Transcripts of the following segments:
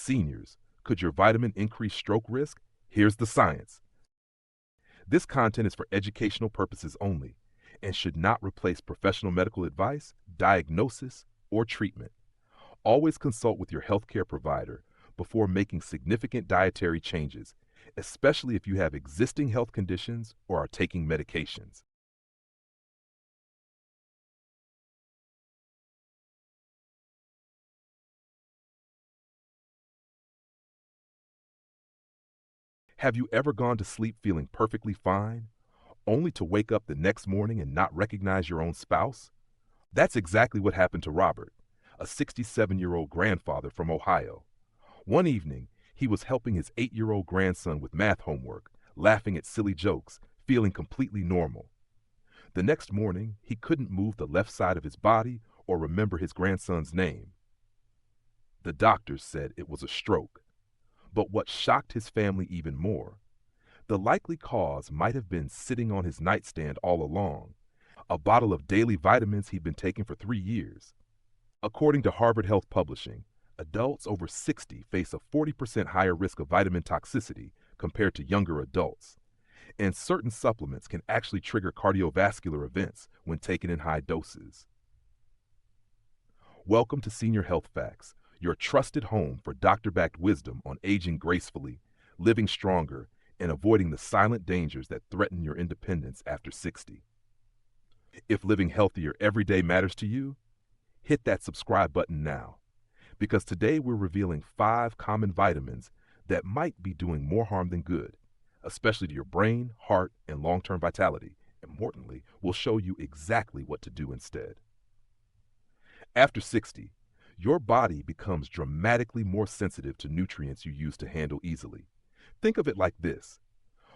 Seniors, could your vitamin increase stroke risk? Here's the science. This content is for educational purposes only and should not replace professional medical advice, diagnosis, or treatment. Always consult with your healthcare provider before making significant dietary changes, especially if you have existing health conditions or are taking medications. Have you ever gone to sleep feeling perfectly fine, only to wake up the next morning and not recognize your own spouse? That's exactly what happened to Robert, a 67-year-old grandfather from Ohio. One evening, he was helping his 8-year-old grandson with math homework, laughing at silly jokes, feeling completely normal. The next morning, he couldn't move the left side of his body or remember his grandson's name. The doctors said it was a stroke. But what shocked his family even more, the likely cause might have been sitting on his nightstand all along, a bottle of daily vitamins he'd been taking for 3 years. According to Harvard Health Publishing, adults over 60 face a 40% higher risk of vitamin toxicity compared to younger adults, and certain supplements can actually trigger cardiovascular events when taken in high doses. Welcome to Senior Health Facts, your trusted home for doctor-backed wisdom on aging gracefully, living stronger, and avoiding the silent dangers that threaten your independence after 60. If living healthier every day matters to you, hit that subscribe button now, because today we're revealing 5 common vitamins that might be doing more harm than good, especially to your brain, heart, and long-term vitality. Importantly, we'll show you exactly what to do instead. After 60, your body becomes dramatically more sensitive to nutrients you used to handle easily. Think of it like this.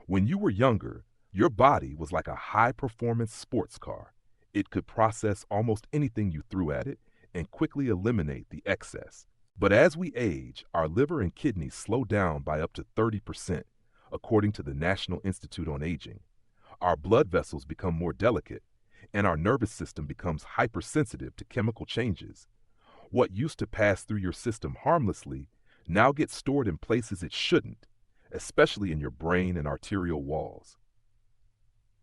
When you were younger, your body was like a high-performance sports car. It could process almost anything you threw at it and quickly eliminate the excess. But as we age, our liver and kidneys slow down by up to 30%, according to the National Institute on Aging. Our blood vessels become more delicate, and our nervous system becomes hypersensitive to chemical changes. What used to pass through your system harmlessly now gets stored in places it shouldn't, especially in your brain and arterial walls.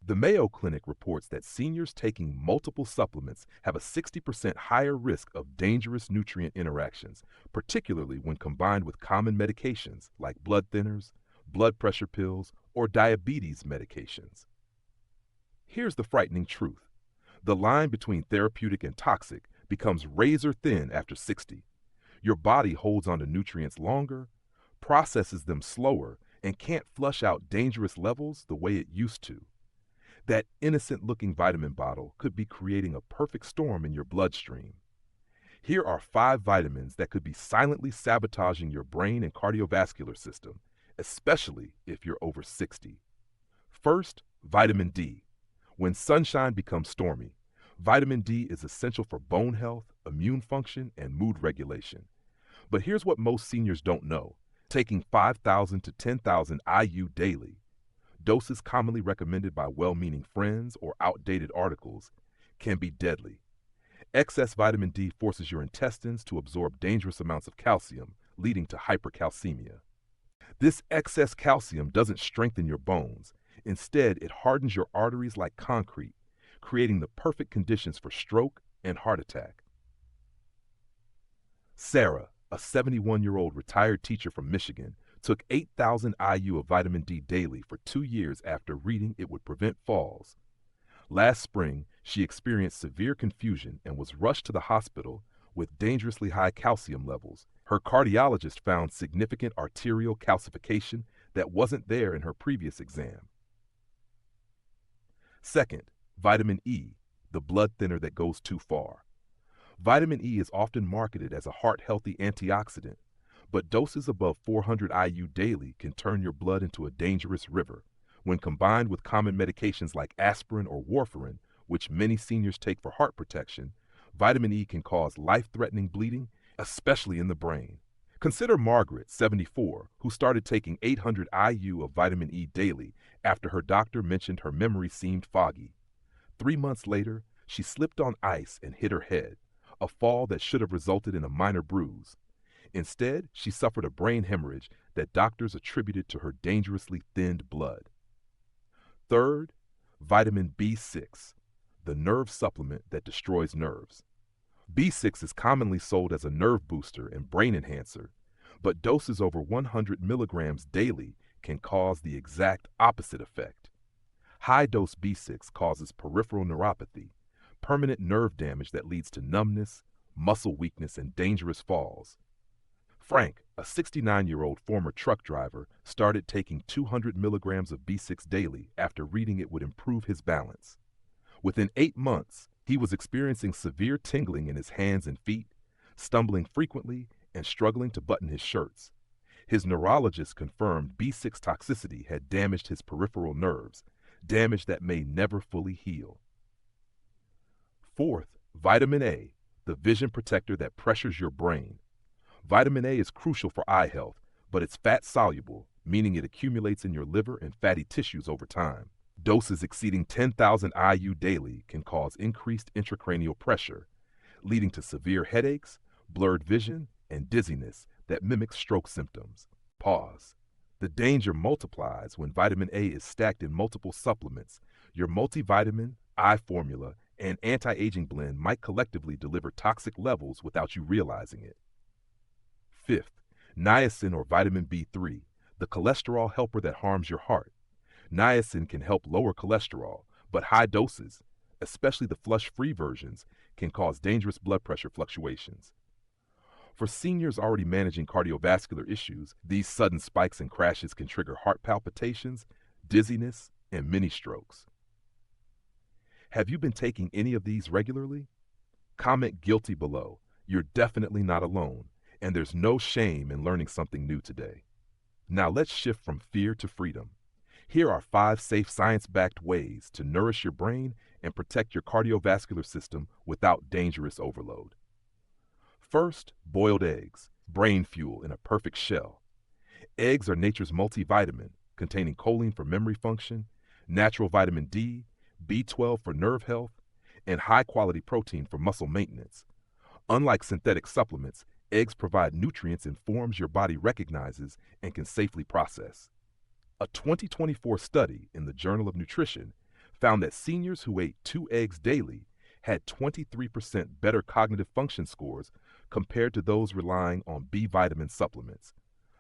The Mayo Clinic reports that seniors taking multiple supplements have a 60% higher risk of dangerous nutrient interactions, particularly when combined with common medications like blood thinners, blood pressure pills, or diabetes medications. Here's the frightening truth. The line between therapeutic and toxic becomes razor thin after 60. Your body holds onto nutrients longer, processes them slower, and can't flush out dangerous levels the way it used to. That innocent-looking vitamin bottle could be creating a perfect storm in your bloodstream. Here are 5 vitamins that could be silently sabotaging your brain and cardiovascular system, especially if you're over 60. First, vitamin D. When sunshine becomes stormy, vitamin D is essential for bone health, immune function, and mood regulation. But here's what most seniors don't know. Taking 5,000 to 10,000 IU daily, doses commonly recommended by well-meaning friends or outdated articles, can be deadly. Excess vitamin D forces your intestines to absorb dangerous amounts of calcium, leading to hypercalcemia. This excess calcium doesn't strengthen your bones. Instead, it hardens your arteries like concrete, creating the perfect conditions for stroke and heart attack. Sarah, a 71-year-old retired teacher from Michigan, took 8,000 IU of vitamin D daily for 2 years after reading it would prevent falls. Last spring, she experienced severe confusion and was rushed to the hospital with dangerously high calcium levels. Her cardiologist found significant arterial calcification that wasn't there in her previous exam. Second, vitamin E, the blood thinner that goes too far. Vitamin E is often marketed as a heart-healthy antioxidant, but doses above 400 IU daily can turn your blood into a dangerous river. When combined with common medications like aspirin or warfarin, which many seniors take for heart protection, vitamin E can cause life-threatening bleeding, especially in the brain. Consider Margaret, 74, who started taking 800 IU of vitamin E daily after her doctor mentioned her memory seemed foggy. 3 months later, she slipped on ice and hit her head, a fall that should have resulted in a minor bruise. Instead, she suffered a brain hemorrhage that doctors attributed to her dangerously thinned blood. Third, vitamin B6, the nerve supplement that destroys nerves. B6 is commonly sold as a nerve booster and brain enhancer, but doses over 100 milligrams daily can cause the exact opposite effect. High-dose B6 causes peripheral neuropathy, permanent nerve damage that leads to numbness, muscle weakness, and dangerous falls. Frank, a 69-year-old former truck driver, started taking 200 milligrams of B6 daily after reading it would improve his balance. Within 8 months, he was experiencing severe tingling in his hands and feet, stumbling frequently, and struggling to button his shirts. His neurologist confirmed B6 toxicity had damaged his peripheral nerves, damage that may never fully heal. Fourth, vitamin A, the vision protector that pressures your brain. Vitamin A is crucial for eye health, but it's fat-soluble, meaning it accumulates in your liver and fatty tissues over time. Doses exceeding 10,000 IU daily can cause increased intracranial pressure, leading to severe headaches, blurred vision, and dizziness that mimic stroke symptoms. Pause. The danger multiplies when vitamin A is stacked in multiple supplements. Your multivitamin, eye formula, and anti-aging blend might collectively deliver toxic levels without you realizing it. Fifth, niacin or vitamin B3, the cholesterol helper that harms your heart. Niacin can help lower cholesterol, but high doses, especially the flush-free versions, can cause dangerous blood pressure fluctuations. For seniors already managing cardiovascular issues, these sudden spikes and crashes can trigger heart palpitations, dizziness, and mini strokes. Have you been taking any of these regularly? Comment guilty below. You're definitely not alone, and there's no shame in learning something new today. Now let's shift from fear to freedom. Here are 5 safe science-backed ways to nourish your brain and protect your cardiovascular system without dangerous overload. First, boiled eggs, brain fuel in a perfect shell. Eggs are nature's multivitamin, containing choline for memory function, natural vitamin D, B12 for nerve health, and high-quality protein for muscle maintenance. Unlike synthetic supplements, eggs provide nutrients in forms your body recognizes and can safely process. A 2024 study in the Journal of Nutrition found that seniors who ate 2 eggs daily had 23% better cognitive function scores compared to those relying on B vitamin supplements.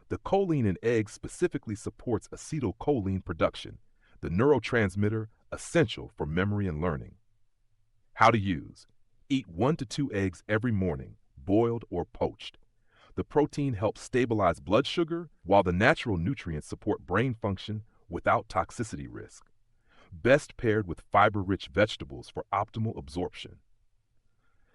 The choline in eggs specifically supports acetylcholine production, the neurotransmitter essential for memory and learning. How to use: eat 1 to 2 eggs every morning, boiled or poached. The protein helps stabilize blood sugar, while the natural nutrients support brain function without toxicity risk. Best paired with fiber-rich vegetables for optimal absorption.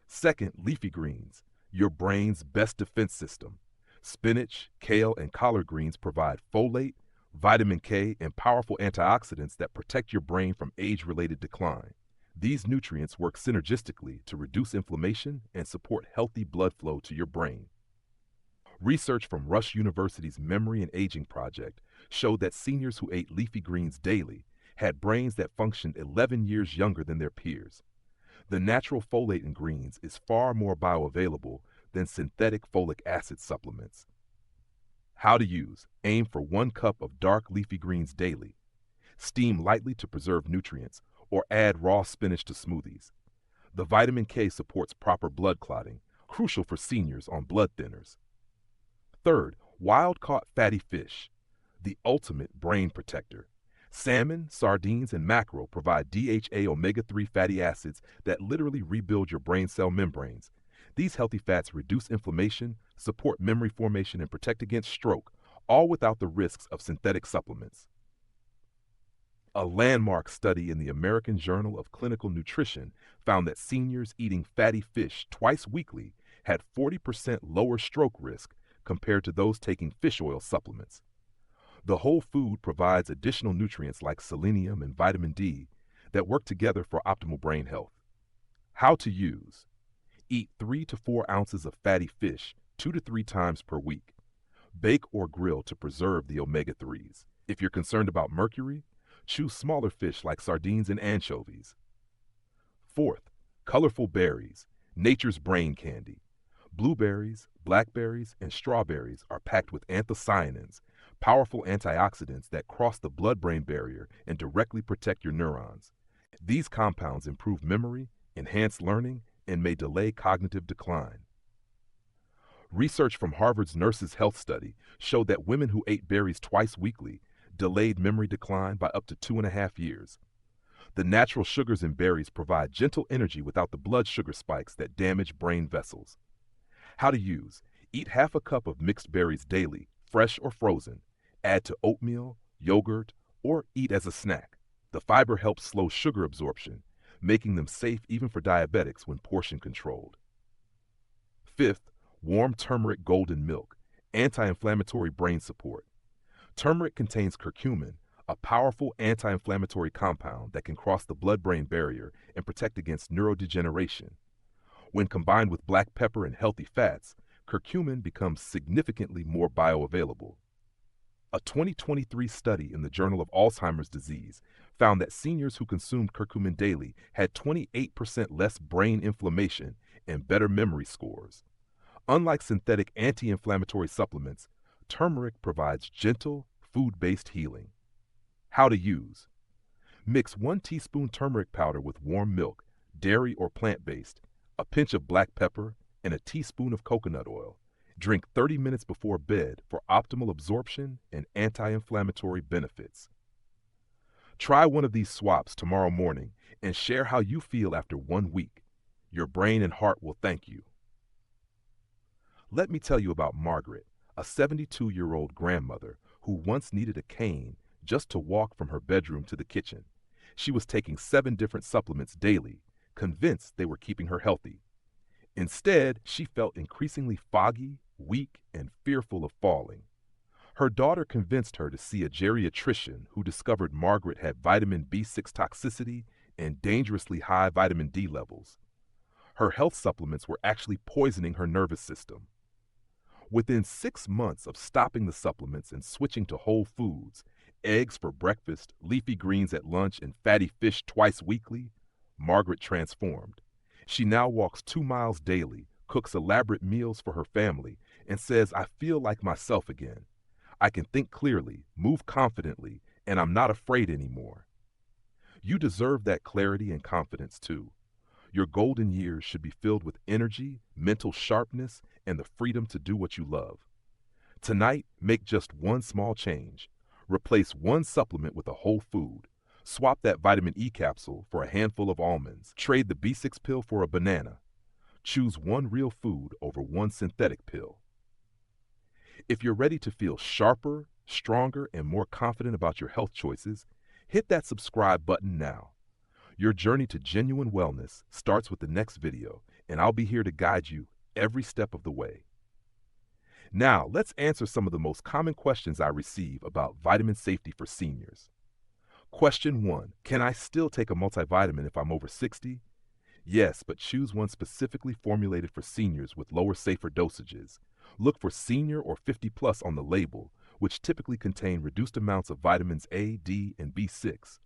Second, leafy greens, your brain's best defense system. Spinach, kale, and collard greens provide folate, vitamin K, and powerful antioxidants that protect your brain from age-related decline. These nutrients work synergistically to reduce inflammation and support healthy blood flow to your brain. Research from Rush University's Memory and Aging Project showed that seniors who ate leafy greens daily had brains that functioned 11 years younger than their peers. The natural folate in greens is far more bioavailable than synthetic folic acid supplements. How to use: aim for 1 cup of dark leafy greens daily. Steam lightly to preserve nutrients, or add raw spinach to smoothies. The vitamin K supports proper blood clotting, crucial for seniors on blood thinners. Third, wild-caught fatty fish, the ultimate brain protector. Salmon, sardines, and mackerel provide DHA omega-3 fatty acids that literally rebuild your brain cell membranes. These healthy fats reduce inflammation, support memory formation, and protect against stroke, all without the risks of synthetic supplements. A landmark study in the American Journal of Clinical Nutrition found that seniors eating fatty fish twice weekly had 40% lower stroke risk compared to those taking fish oil supplements. The whole food provides additional nutrients like selenium and vitamin D that work together for optimal brain health. How to use: eat 3 to 4 ounces of fatty fish 2 to 3 times per week. Bake or grill to preserve the omega-3s. If you're concerned about mercury, choose smaller fish like sardines and anchovies. Fourth, colorful berries, nature's brain candy. Blueberries, blackberries, and strawberries are packed with anthocyanins, powerful antioxidants that cross the blood-brain barrier and directly protect your neurons. These compounds improve memory, enhance learning, and may delay cognitive decline. Research from Harvard's Nurses' Health Study showed that women who ate berries twice weekly delayed memory decline by up to 2.5 years. The natural sugars in berries provide gentle energy without the blood sugar spikes that damage brain vessels. How to use: eat half a cup of mixed berries daily, fresh or frozen. Add to oatmeal, yogurt, or eat as a snack. The fiber helps slow sugar absorption, making them safe even for diabetics when portion controlled. Fifth, warm turmeric golden milk, anti-inflammatory brain support. Turmeric contains curcumin, a powerful anti-inflammatory compound that can cross the blood-brain barrier and protect against neurodegeneration. When combined with black pepper and healthy fats, curcumin becomes significantly more bioavailable. A 2023 study in the Journal of Alzheimer's Disease found that seniors who consumed curcumin daily had 28% less brain inflammation and better memory scores. Unlike synthetic anti-inflammatory supplements, turmeric provides gentle, food-based healing. How to use: mix 1 teaspoon turmeric powder with warm milk, dairy or plant-based, a pinch of black pepper, and a teaspoon of coconut oil. Drink 30 minutes before bed for optimal absorption and anti-inflammatory benefits. Try one of these swaps tomorrow morning and share how you feel after 1 week. Your brain and heart will thank you. Let me tell you about Margaret, a 72-year-old grandmother who once needed a cane just to walk from her bedroom to the kitchen. She was taking 7 different supplements daily, convinced they were keeping her healthy. Instead, she felt increasingly foggy, weak, and fearful of falling. Her daughter convinced her to see a geriatrician who discovered Margaret had vitamin B6 toxicity and dangerously high vitamin D levels. Her health supplements were actually poisoning her nervous system. Within 6 months of stopping the supplements and switching to whole foods, eggs for breakfast, leafy greens at lunch, and fatty fish twice weekly, Margaret transformed. She now walks 2 miles daily, cooks elaborate meals for her family, and says, "I feel like myself again. I can think clearly, move confidently, and I'm not afraid anymore." You deserve that clarity and confidence too. Your golden years should be filled with energy, mental sharpness, and the freedom to do what you love. Tonight, make just one small change. Replace one supplement with a whole food. Swap that vitamin E capsule for a handful of almonds. Trade the B6 pill for a banana. Choose one real food over one synthetic pill. If you're ready to feel sharper, stronger, and more confident about your health choices, hit that subscribe button now. Your journey to genuine wellness starts with the next video, and I'll be here to guide you every step of the way. Now, let's answer some of the most common questions I receive about vitamin safety for seniors. Question 1. Can I still take a multivitamin if I'm over 60? Yes, but choose one specifically formulated for seniors with lower, safer dosages. Look for senior or 50 plus on the label, which typically contain reduced amounts of vitamins A, D, and B6.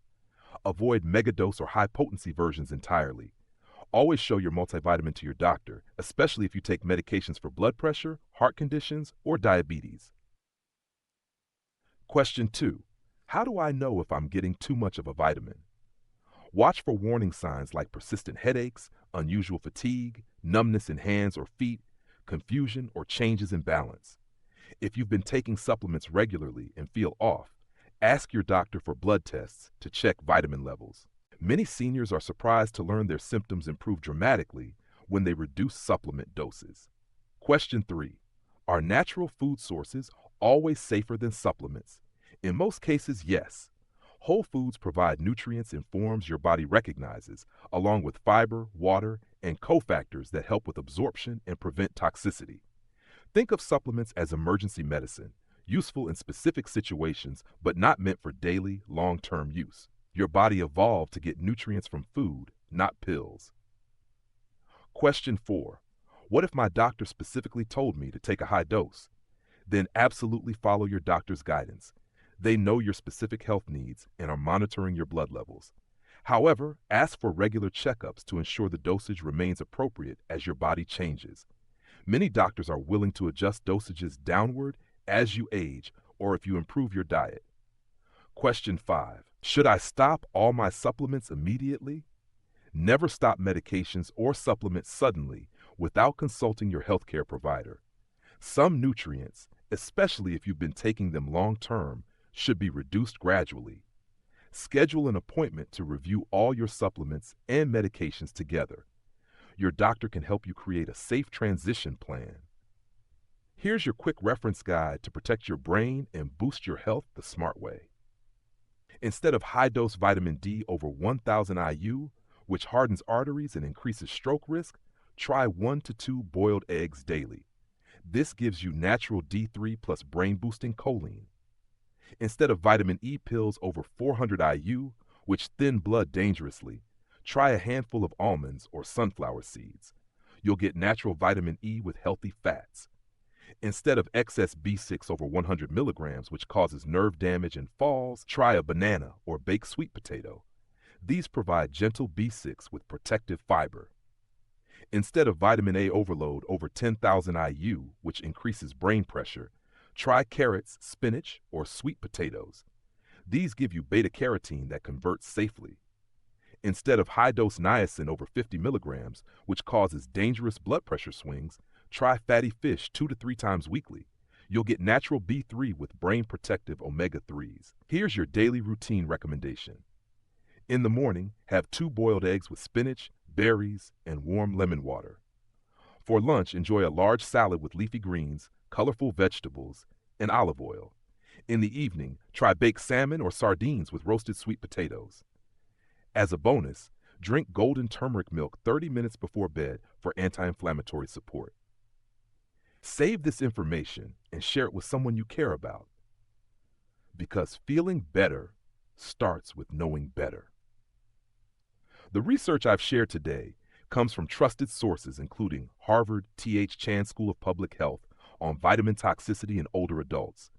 Avoid megadose or high potency versions entirely. Always show your multivitamin to your doctor, especially if you take medications for blood pressure, heart conditions, or diabetes. Question 2. How do I know if I'm getting too much of a vitamin? Watch for warning signs like persistent headaches, unusual fatigue, numbness in hands or feet, confusion, or changes in balance. If you've been taking supplements regularly and feel off, ask your doctor for blood tests to check vitamin levels. Many seniors are surprised to learn their symptoms improve dramatically when they reduce supplement doses. Question 3. Are natural food sources always safer than supplements? In most cases, yes. Whole foods provide nutrients in forms your body recognizes, along with fiber, water, and cofactors that help with absorption and prevent toxicity. Think of supplements as emergency medicine, useful in specific situations, but not meant for daily, long-term use. Your body evolved to get nutrients from food, not pills. Question 4. What if my doctor specifically told me to take a high dose? Then absolutely follow your doctor's guidance. They know your specific health needs and are monitoring your blood levels. However, ask for regular checkups to ensure the dosage remains appropriate as your body changes. Many doctors are willing to adjust dosages downward as you age or if you improve your diet. Question 5. Should I stop all my supplements immediately? Never stop medications or supplements suddenly without consulting your healthcare provider. Some nutrients, especially if you've been taking them long term, should be reduced gradually. Schedule an appointment to review all your supplements and medications together. Your doctor can help you create a safe transition plan. Here's your quick reference guide to protect your brain and boost your health the smart way. Instead of high-dose vitamin D over 1,000 IU, which hardens arteries and increases stroke risk, try 1 to 2 boiled eggs daily. This gives you natural D3 plus brain-boosting choline. Instead of vitamin E pills over 400 IU, which thin blood dangerously, try a handful of almonds or sunflower seeds. You'll get natural vitamin E with healthy fats. Instead of excess B6 over 100 milligrams, which causes nerve damage and falls, try a banana or baked sweet potato. These provide gentle B6 with protective fiber. Instead of vitamin A overload over 10,000 IU, which increases brain pressure, try carrots, spinach, or sweet potatoes. These give you beta-carotene that converts safely. Instead of high-dose niacin over 50 milligrams, which causes dangerous blood pressure swings, try fatty fish 2 to 3 times weekly. You'll get natural B3 with brain-protective omega-3s. Here's your daily routine recommendation. In the morning, have 2 boiled eggs with spinach, berries, and warm lemon water. For lunch, enjoy a large salad with leafy greens, colorful vegetables, and olive oil. In the evening, try baked salmon or sardines with roasted sweet potatoes. As a bonus, drink golden turmeric milk 30 minutes before bed for anti-inflammatory support. Save this information and share it with someone you care about. Because feeling better starts with knowing better. The research I've shared today comes from trusted sources including Harvard T.H. Chan School of Public Health on vitamin toxicity in older adults,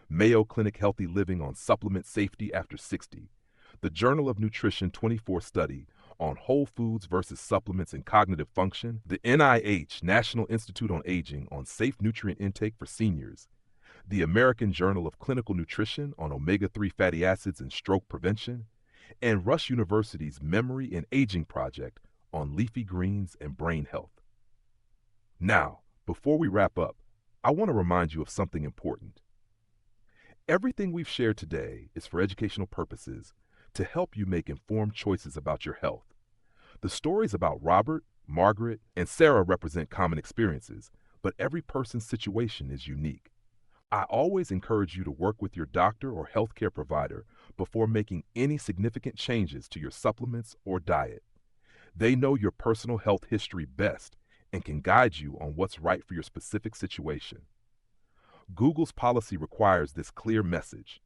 Mayo Clinic Healthy Living on supplement safety after 60, the Journal of Nutrition 24 study on whole foods versus supplements and cognitive function, the NIH National Institute on Aging on safe nutrient intake for seniors, the American Journal of Clinical Nutrition on omega-3 fatty acids and stroke prevention, and Rush University's Memory and Aging Project on leafy greens and brain health. Now, before we wrap up, I want to remind you of something important. Everything we've shared today is for educational purposes to help you make informed choices about your health. The stories about Robert, Margaret, and Sarah represent common experiences, but every person's situation is unique. I always encourage you to work with your doctor or healthcare provider before making any significant changes to your supplements or diet. They know your personal health history best and can guide you on what's right for your specific situation. Google's policy requires this clear message.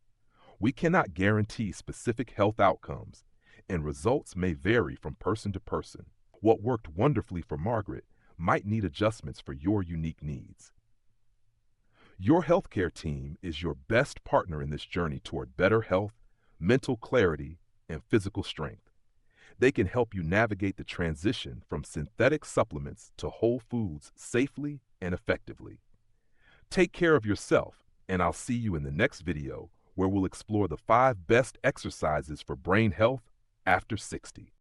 We cannot guarantee specific health outcomes, and results may vary from person to person. What worked wonderfully for Margaret might need adjustments for your unique needs. Your healthcare team is your best partner in this journey toward better health, mental clarity, and physical strength. They can help you navigate the transition from synthetic supplements to whole foods safely and effectively. Take care of yourself, and I'll see you in the next video where we'll explore the 5 best exercises for brain health after 60.